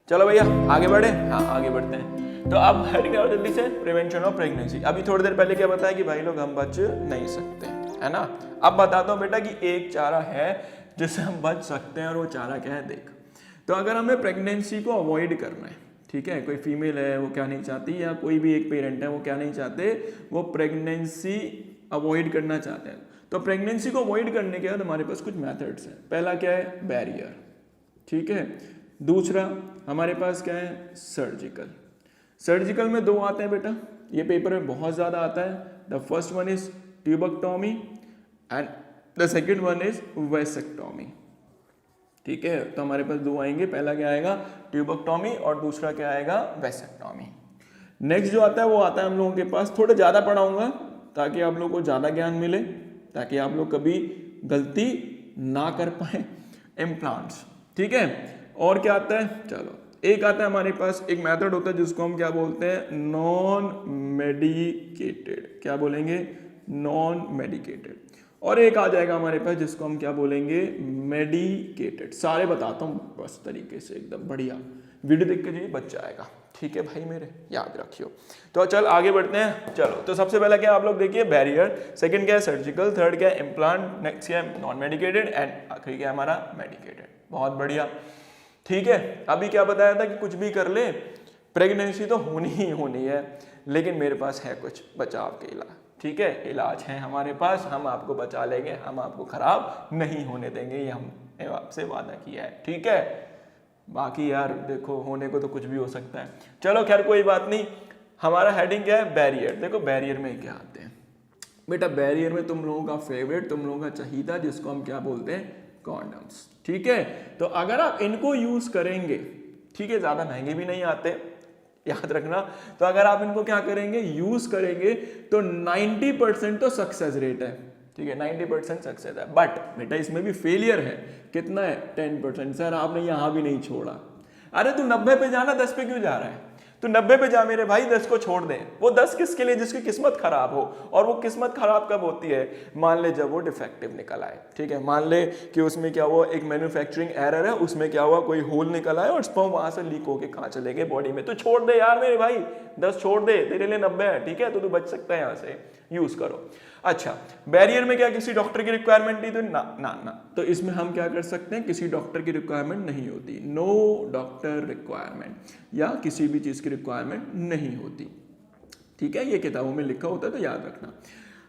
चलो भैया आगे बढ़े। हाँ आगे बढ़ते हैं। तो अब हेडिंग आओ जल्दी से, प्रिवेंशन ऑफ प्रेगनेंसी। अभी थोड़ी देर पहले क्या बताया कि भाई लोग हम बच नहीं सकते, है ना। अब बताता हूँ बेटा कि एक चारा है जिससे हम बच सकते हैं, और वो चारा क्या है देख। तो अगर हमें प्रेगनेंसी को अवॉइड करना है, ठीक है, कोई फीमेल है वो क्या नहीं चाहती, या कोई भी एक पेरेंट है वो क्या नहीं चाहते, वो प्रेगनेंसी अवॉइड करना चाहते हैं। तो प्रेगनेंसी को अवॉइड करने के बाद हमारे पास कुछ मेथड्स हैं। पहला क्या है, बैरियर, ठीक है। दूसरा हमारे पास क्या है, सर्जिकल। सर्जिकल में दो आते हैं बेटा, ये पेपर में बहुत ज़्यादा आता है। The first one is tubectomy and the second one is vasectomy, ठीक है। तो हमारे पास दो आएंगे, पहला क्या आएगा ट्यूबेक्टोमी और दूसरा क्या आएगा वेसेक्टोमी। नेक्स्ट जो आता है वो आता है हम लोगों के पास, थोड़ा ज़्यादा पढ़ाऊंगा ताकि आप लोगों को ज़्यादा ज्ञान मिले, ताकि आप लोग कभी गलती ना कर पाए, इम्प्लांट्स, ठीक है। और क्या आता है, चलो एक आता है हमारे पास, एक मेथड होता है जिसको हम क्या बोलते हैं, नॉन मेडिकेटेड। क्या बोलेंगे, नॉन मेडिकेटेड। और एक आ जाएगा हमारे पास जिसको हम क्या बोलेंगे, मेडिकेटेड। सारे बताता हूँ बस तरीके से, एकदम बढ़िया वीडियो देख के जी बच जाएगा, ठीक है भाई मेरे, याद रखियो। तो चल आगे बढ़ते हैं। चलो तो सबसे पहला क्या आप लोग देखिए, बैरियर। सेकंड क्या है, सर्जिकल। थर्ड क्या है, इम्प्लांट। नेक्स्ट क्या है, नॉन मेडिकेटेड। एंड आखिरी क्या है हमारा, मेडिकेटेड। बहुत बढ़िया, ठीक है। अभी क्या बताया था कि कुछ भी कर ले प्रेगनेंसी तो होनी ही होनी है, लेकिन मेरे पास है कुछ बचाव के इलाज, ठीक है। इलाज है हमारे पास, हम आपको बचा लेंगे, हम आपको खराब नहीं होने देंगे, ये हमने आपसे वादा किया है, ठीक है। बाकी यार देखो होने को तो कुछ भी हो सकता है, चलो खैर कोई बात नहीं। हमारा हेडिंग क्या है, बैरियर। देखो बैरियर में क्या आते हैं बेटा, बैरियर में तुम लोगों का फेवरेट, तुम लोगों का चाहिदा, जिसको हम क्या बोलते हैं, कॉन्डम्स, ठीक है। तो अगर आप इनको यूज करेंगे, ठीक है, ज्यादा महंगे भी नहीं आते, याद रखना। तो अगर आप इनको क्या करेंगे, यूज करेंगे, तो 90% तो सक्सेस रेट है, ठीक है, 90% सक्सेस है। बट बेटा इसमें भी फेलियर है, कितना है, 10%। सर आपने यहां भी नहीं छोड़ा, अरे तू 90 पे जाना, 10 पे क्यों जा रहा है, तू 90 पे जा मेरे भाई, 10 को छोड़ दे। वो 10 किसके लिए, जिसकी किस्मत खराब हो। और वो किस्मत खराब कब होती है, मान ले जब वो डिफेक्टिव निकल आए, ठीक है। मान ले कि उसमें क्या हुआ, एक मैन्युफैक्चरिंग एरर है, उसमें क्या हुआ, कोई होल निकल आया और स्पर्म वहां से लीक होके कहां चले गए, बॉडी में। तो छोड़ दे यार मेरे भाई, 10 छोड़ दे, तेरे लिए 90 है, ठीक है। तो तू बच सकता है यहाँ से, यूज करो। अच्छा, बैरियर में क्या किसी डॉक्टर की रिक्वायरमेंट नहीं, तो ना ना ना, तो इसमें हम क्या कर सकते हैं, किसी डॉक्टर की रिक्वायरमेंट नहीं होती, नो डॉक्टर रिक्वायरमेंट, या किसी भी चीज की रिक्वायरमेंट नहीं होती, ठीक है। ये किताबों में लिखा होता है, तो याद रखना।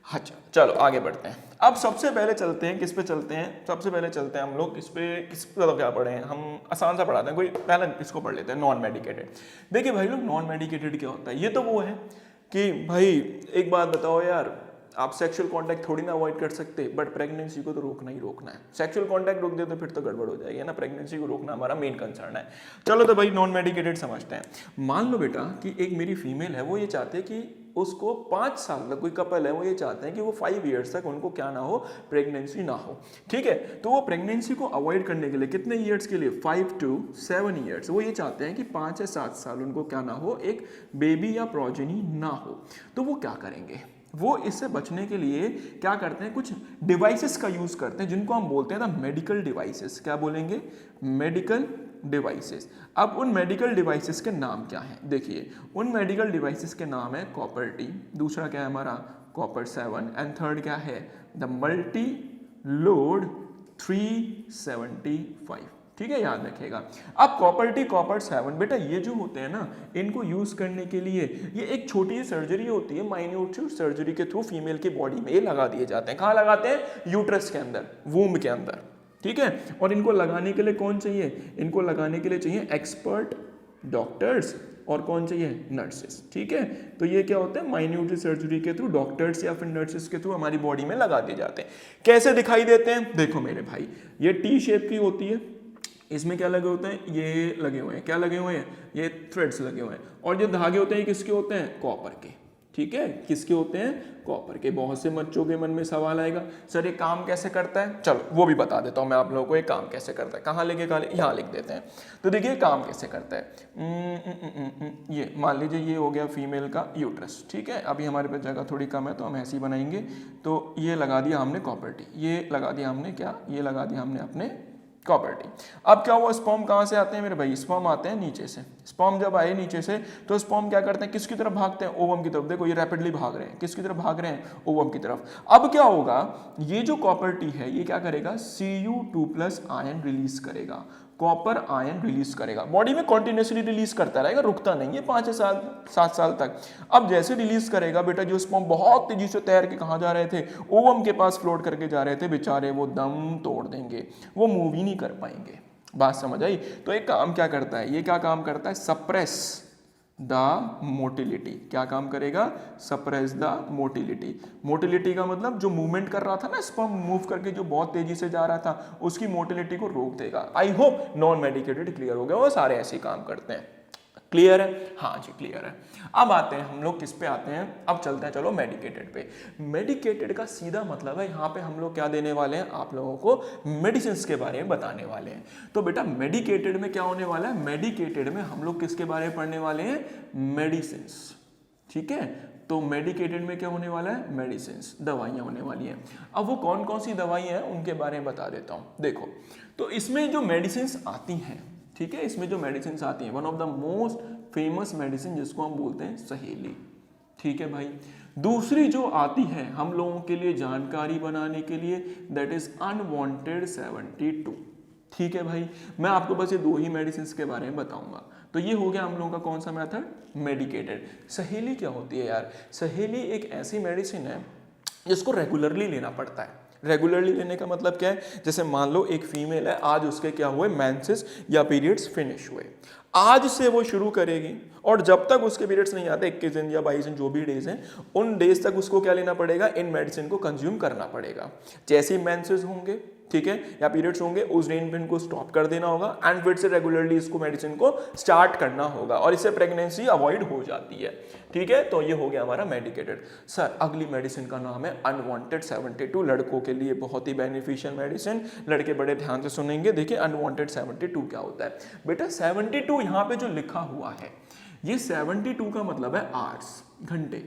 अच्छा चलो आगे बढ़ते हैं। अब सबसे पहले चलते हैं, किस पे चलते हैं, सबसे पहले चलते हैं हम लोग किस पे तो क्या पढ़े हैं हम, आसान सा पढ़ाते हैं। कोई पहले इसको पढ़ लेते हैं, नॉन मेडिकेटेड। देखिए भाई लोग, नॉन मेडिकेटेड क्या होता है, ये तो वो है कि भाई एक बात बताओ यार, आप सेक्सुअल कांटेक्ट थोड़ी ना अवॉइड कर सकते, बट प्रेगनेंसी को तो रोकना ही रोकना है। सेक्सुअल कांटेक्ट रोक दे तो फिर तो गड़बड़ हो जाएगी ना, प्रेगनेंसी को रोकना हमारा मेन कंसर्न है। चलो तो भाई नॉन मेडिकेटेड समझते हैं। मान लो बेटा कि एक मेरी फीमेल है, वो ये चाहते हैं कि उसको 5 साल तक, कोई कपल है वो ये चाहते हैं कि वो 5 ईयर्स तक उनको क्या ना हो, प्रेगनेंसी ना हो, ठीक है। तो वो प्रेगनेंसी को अवॉइड करने के लिए कितने ईयर्स के लिए, 5 to 7 ईयर्स, वो ये चाहते हैं कि 5 या 7 साल उनको क्या ना हो, एक बेबी या प्रोजेनी ना हो। तो वो क्या करेंगे, वो इससे बचने के लिए क्या करते हैं, कुछ डिवाइसेस का यूज करते हैं, जिनको हम बोलते हैं ना मेडिकल डिवाइसेस। क्या बोलेंगे, मेडिकल डिवाइसेस। अब उन मेडिकल डिवाइसेस के नाम क्या हैं, देखिए उन मेडिकल डिवाइसेस के नाम है कॉपर टी, दूसरा क्या है हमारा कॉपर 7, एंड थर्ड क्या है द मल्टी लोड 375, ठीक है, याद रखिएगा। अब कॉपर टी, कॉपर 7 बेटा ये जो होते हैं ना, इनको यूज करने के लिए ये एक छोटी सी सर्जरी होती है, माइन्यूट सी सर्जरी के थ्रू फीमेल की बॉडी में ये लगा दिए जाते हैं। कहाँ लगाते हैं, यूट्रस के अंदर, वूम्ब के अंदर, ठीक है। और इनको लगाने के लिए कौन चाहिए, इनको लगाने के लिए चाहिए एक्सपर्ट डॉक्टर्स, और कौन चाहिए, नर्सेस, ठीक है। तो ये क्या होता है, माइन्यूट सर्जरी के थ्रू डॉक्टर्स या फिर नर्सेस के थ्रू हमारी बॉडी में लगा दिए जाते हैं। कैसे दिखाई देते हैं, देखो मेरे भाई, ये टी शेप की होती है, इसमें क्या लगे होते हैं, ये लगे हुए हैं, क्या लगे हुए हैं, ये थ्रेड्स लगे हुए हैं, और जो धागे होते हैं ये किसके होते हैं, कॉपर के, ठीक है, किसके होते हैं, कॉपर के। बहुत से बच्चों के मन में सवाल आएगा, सर ये काम कैसे करता है, चलो वो भी बता देता हूँ मैं आप लोगों को, ये काम कैसे करता है, कहाँ लेके यहाँ लिख देते हैं। तो देखिए काम कैसे करता है, ये मान लीजिए ये हो गया फीमेल का यूट्रस, ठीक है। अभी हमारे पास जगह थोड़ी कम है तो हम ऐसे ही बनाएंगे। तो ये लगा दिया हमने कॉपर टी, ये लगा दिया हमने क्या, ये लगा दिया हमने अपने कॉपर टी। अब क्या हुआ, स्पर्म कहाँ से आते हैं मेरे भाई, स्पर्म आते हैं नीचे से। स्पर्म जब आए नीचे से तो स्पर्म क्या करते हैं, किसकी तरफ भागते हैं, ओवम की तरफ। देखो ये रैपिडली भाग रहे हैं, किसकी तरफ भाग रहे हैं, ओवम की तरफ। अब क्या होगा, ये जो कॉपर टी है ये क्या करेगा, Cu2+ आयन रिलीज करेगा, कॉपर आयन रिलीज करेगा, बॉडी में कॉन्टिन्यूसली रिलीज करता रहेगा, रुकता नहीं है 5 से 7 साल तक। अब जैसे रिलीज करेगा बेटा, जो स्पर्म बहुत तेजी से तैर के कहाँ जा रहे थे, ओवम के पास फ्लोट करके जा रहे थे, बेचारे वो दम तोड़ देंगे, वो मूव ही नहीं कर पाएंगे। बात समझ आई। तो एक काम क्या करता है, ये क्या काम करता है, सप्रेस द मोटिलिटी। क्या काम करेगा, सप्रेस द मोटिलिटी। मोटिलिटी का मतलब जो मूवमेंट कर रहा था ना, स्पर्म मूव करके जो बहुत तेजी से जा रहा था, उसकी मोटिलिटी को रोक देगा। I hope non medicated clear हो गया, वो सारे ऐसे ही काम करते हैं। क्लियर है, हाँ जी क्लियर है। अब आते हैं हम लोग किस पे आते हैं, अब चलते हैं चलो मेडिकेटेड पे। मेडिकेटेड का सीधा मतलब है यहाँ पे हम लोग क्या देने वाले हैं, आप लोगों को मेडिसिन के बारे में बताने वाले हैं। तो बेटा मेडिकेटेड में क्या होने वाला है, मेडिकेटेड में हम लोग किसके बारे में पढ़ने वाले हैं, मेडिसिन। ठीक है, तो मेडिकेटेड में क्या होने वाला है, मेडिसिन, दवाइयाँ होने वाली हैं। अब वो कौन कौन सी दवाइयाँ हैं उनके बारे में बता देता हूँ। देखो, तो इसमें जो मेडिसिन आती हैं, ठीक है, इसमें जो मेडिसिन आती हैं, one of the most famous medicine जिसको हम बोलते हैं सहेली। ठीक है भाई। दूसरी जो आती है हम लोगों के लिए जानकारी बनाने के लिए, दैट इज अनवांटेड 72। ठीक है भाई, मैं आपको बस ये 2 ही मेडिसिन के बारे में बताऊंगा। तो ये हो गया हम लोगों का कौन सा मेथड, मेडिकेटेड। सहेली क्या होती है यार, सहेली एक ऐसी मेडिसिन है जिसको रेगुलरली लेना पड़ता है। रेगुलरली लेने का मतलब क्या है, जैसे मान लो एक फीमेल है, आज उसके क्या हुए, मेंसेस या पीरियड्स फिनिश हुए, आज से वो शुरू करेगी और जब तक उसके पीरियड्स नहीं आते, 21 दिन या 22 दिन जो भी डेज हैं, उन डेज तक उसको क्या लेना पड़ेगा, इन मेडिसिन को कंज्यूम करना पड़ेगा। जैसे ही मेंसेस होंगे, ठीक है, या पीरियड्स होंगे, उस दिन पे इनको स्टॉप कर देना होगा एंड फिर से रेगुलरली इसको मेडिसिन को स्टार्ट करना होगा और इससे प्रेगनेंसी अवॉइड हो जाती है। ठीक है, तो ये हो गया हमारा मेडिकेटेड। सर अगली मेडिसिन का नाम है अनवांटेड 72, लड़कों के लिए बहुत ही बेनिफिशियल मेडिसिन, लड़के बड़े ध्यान से सुनेंगे। देखिए अनवांटेड 72 क्या होता है बेटा, 72 यहाँ पे जो लिखा हुआ है, ये 72 का मतलब है आवर्स, घंटे।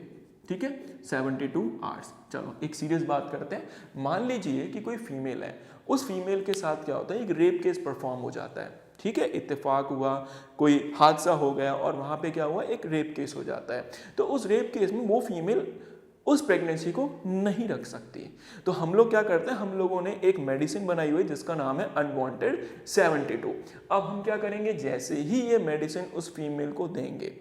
ठीक है, 72 आवर्स। चलो एक सीरियस बात करते हैं। मान लीजिए कि कोई फीमेल है, उस फीमेल के साथ क्या होता है, एक रेप केस परफॉर्म हो जाता है। ठीक है, इत्तेफाक हुआ, कोई हादसा हो गया और वहां पे क्या हुआ, एक रेप केस हो जाता है। तो उस रेप केस में वो फीमेल उस प्रेगनेंसी को नहीं रख सकती। तो हम लोग क्या करते हैं, हम लोगों ने एक मेडिसिन बनाई हुई जिसका नाम है अनवांटेड 72। अब हम क्या करेंगे, जैसे ही ये मेडिसिन उस फीमेल को देंगे,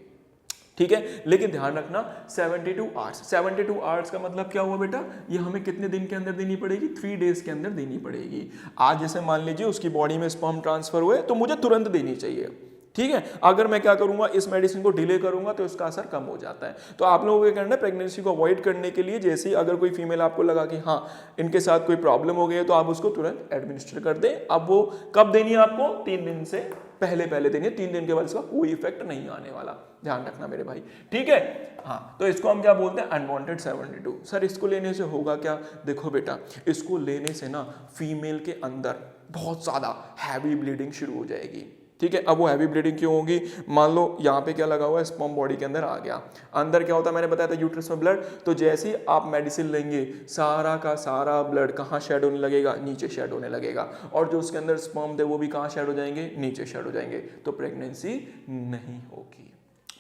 ठीक है, लेकिन ध्यान रखना 72 आवर्स। 72 आवर्स का मतलब क्या हुआ बेटा, ये हमें कितने दिन के अंदर देनी पड़ेगी, 3 डेज के अंदर देनी पड़ेगी। आज जैसे मान लीजिए उसकी बॉडी में स्पर्म ट्रांसफर हुए तो मुझे तुरंत देनी चाहिए। ठीक है, अगर मैं क्या करूंगा, इस मेडिसिन को डिले करूंगा तो इसका असर कम हो जाता है। तो आप लोगों को क्या करना है, प्रेगनेंसी को अवॉइड करने के लिए, जैसे ही अगर कोई फीमेल आपको लगा कि हाँ इनके साथ कोई प्रॉब्लम हो गई है, तो आप उसको तुरंत एडमिनिस्टर कर दें। अब वो कब देनी है आपको, 3 दिन से पहले देनी है। 3 दिन के बाद इसका कोई इफेक्ट नहीं आने वाला, ध्यान रखना मेरे भाई। ठीक है, हाँ, तो इसको हम क्या बोलते हैं, अनवांटेड 72। सर इसको लेने से होगा क्या, देखो बेटा, इसको लेने से ना फीमेल के अंदर बहुत ज्यादा हैवी ब्लीडिंग शुरू हो जाएगी। ठीक है, अब वो हैवी ब्लीडिंग क्यों होगी, मान लो यहाँ पे क्या लगा हुआ है, स्पर्म बॉडी के अंदर आ गया, अंदर क्या होता है, मैंने बताया था यूट्रस में ब्लड। तो जैसे ही आप मेडिसिन लेंगे, सारा का सारा ब्लड कहाँ शेड होने लगेगा, नीचे शेड होने लगेगा, और जो उसके अंदर स्पर्म थे वो भी कहाँ शेड हो जाएंगे, नीचे शेड हो जाएंगे। तो प्रेगनेंसी नहीं होगी।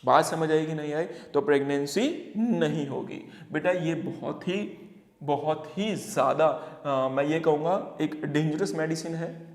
बात समझ आएगी, नहीं आई तो प्रेगनेंसी नहीं होगी बेटा। ये बहुत ही ज़्यादा मैं ये कहूँगा एक डेंजरस मेडिसिन है।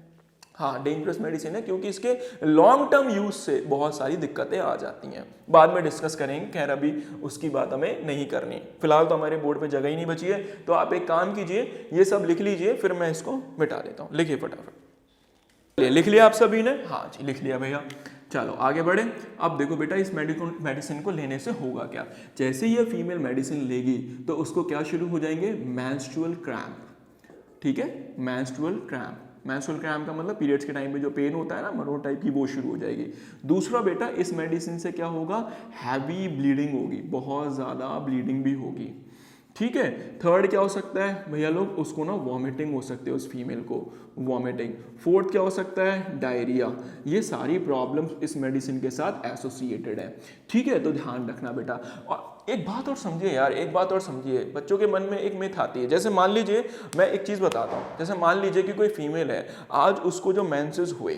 हाँ, डेंजरस मेडिसिन है क्योंकि इसके लॉन्ग टर्म यूज से बहुत सारी दिक्कतें आ जाती हैं। बाद में डिस्कस करेंगे, खैर अभी उसकी बात हमें नहीं करनी। फिलहाल तो हमारे बोर्ड पे जगह ही नहीं बची है, तो आप एक काम कीजिए, ये सब लिख लीजिए, फिर मैं इसको मिटा देता हूँ। लिखिए फटाफट। लिख लिया आप सभी ने, हाँ जी लिख लिया भैया। चलो आगे बढ़े। अब देखो बेटा, इस मेडिसिन को लेने से होगा क्या, जैसे ये फीमेल मेडिसिन लेगी तो उसको क्या शुरू हो जाएंगे, मेंस्ट्रुअल क्रैम्प। ठीक है, मेंस्ट्रुअल क्रैम्प। मेंस्ट्रुअल क्रैम्प का मतलब पीरियड्स के टाइम पे जो पेन होता है ना, मरोड़ टाइप की, वो शुरू हो जाएगी। दूसरा बेटा, इस मेडिसिन से क्या होगा, हैवी ब्लीडिंग होगी, बहुत ज़्यादा ब्लीडिंग भी होगी। ठीक है। थर्ड क्या हो सकता है भैया लोग, उसको ना वॉमिटिंग हो सकती है, उस फीमेल को वॉमिटिंग। फोर्थ क्या हो सकता है, डायरिया। ये सारी प्रॉब्लम्स इस मेडिसिन के साथ एसोसिएटेड है। ठीक है, तो ध्यान रखना बेटा। और एक बात और समझिए यार, एक बात और समझिए, बच्चों के मन में एक मिथ आती है। जैसे मान लीजिए, मैं एक चीज़ बताता हूँ, जैसे मान लीजिए कि कोई फीमेल है, आज उसको जो मेंसेस हुए,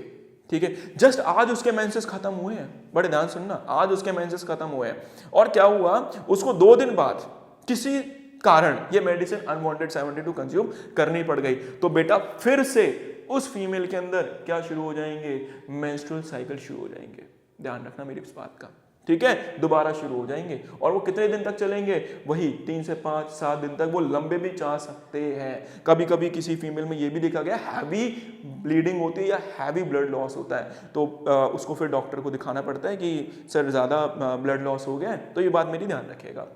ठीक है, जस्ट आज उसके मेंसेस खत्म हुए हैं, बड़े ध्यान सुनना, आज उसके मेंसेस खत्म हुए हैं, और क्या हुआ, उसको 2 दिन बाद किसी कारण ये मेडिसिन अनवांटेड 72 कंज्यूम करनी पड़ गई, तो बेटा फिर से उस फीमेल के अंदर क्या शुरू हो जाएंगे, मेंस्ट्रुअल साइकिल शुरू हो जाएंगे। ध्यान रखना मेरी इस बात का, ठीक है, दोबारा शुरू हो जाएंगे। और वो कितने दिन तक चलेंगे, वही 3 से 5 7 दिन तक, वो लंबे भी जा सकते हैं। कभी कभी किसी फीमेल में ये भी देखा गया हैवी ब्लीडिंग होती है या हैवी ब्लड लॉस होता है, तो उसको फिर डॉक्टर को दिखाना पड़ता है कि सर ज़्यादा ब्लड लॉस हो गया है, तो ये बात मेरी ध्यान रखिएगा।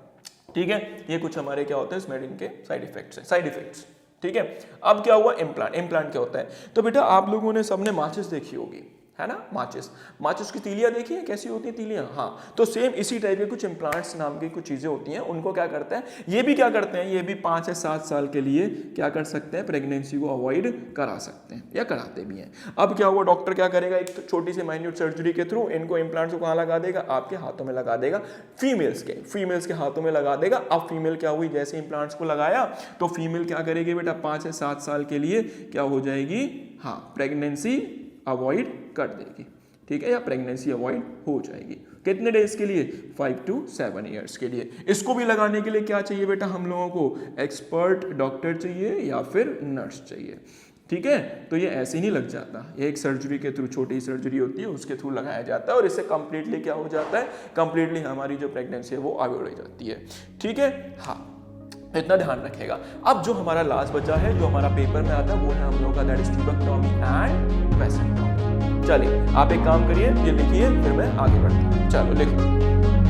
ठीक है, ये कुछ हमारे क्या होते हैं इस मेडिसिन के साइड इफेक्ट्स है, साइड इफेक्ट्स। ठीक है, अब क्या हुआ, इम्प्लांट। इम्प्लांट क्या होता है, तो बेटा आप लोगों ने सबने माचिस देखी होगी, है ना, माचिस, माचिस की तीलियां देखी है, कैसी होती है तीलियां, हाँ, तो सेम इसी टाइप के कुछ इम्प्लांट्स नाम की कुछ चीजें होती हैं, उनको क्या करते हैं, ये भी क्या करते हैं, ये भी 5 से 7 साल के लिए क्या कर सकते हैं, प्रेगनेंसी को अवॉइड करा सकते हैं या कराते भी हैं। अब क्या हुआ, डॉक्टर क्या करेगा, एक छोटी सी माइन्यूट सर्जरी के थ्रू इनको इम्प्लांट्स को कहाँ लगा देगा, आपके हाथों में लगा देगा, फीमेल्स के हाथों में लगा देगा। अब फीमेल क्या हुई, जैसे इम्प्लांट्स को लगाया तो फीमेल क्या करेगी बेटा, 5 से 7 साल के लिए क्या हो जाएगी, हाँ, प्रेगनेंसी अवॉइड कर देगी। ठीक है, या प्रेगनेंसी अवॉइड हो जाएगी। कितने डेज के लिए, 5 to 7 ईयर्स के लिए। इसको भी लगाने के लिए क्या चाहिए बेटा, हम लोगों को एक्सपर्ट डॉक्टर चाहिए या फिर नर्स चाहिए। ठीक है, तो ये ऐसे ही नहीं लग जाता, ये एक सर्जरी के थ्रू, छोटी सर्जरी होती है उसके थ्रू लगाया जाता है, और इससे कंप्लीटली क्या हो जाता है, कंप्लीटली हमारी जो प्रेगनेंसी है वो अवॉइड हो जाती है। ठीक है, हाँ, इतना ध्यान रखेगा। अब जो हमारा लास्ट बचा है, जो हमारा पेपर में आता है, वो है हम लोग का, that is tubectomy and vasectomy. चलिए आप एक काम करिए, ये लिखिए, फिर मैं आगे बढ़ता हूँ। चलो लिखो।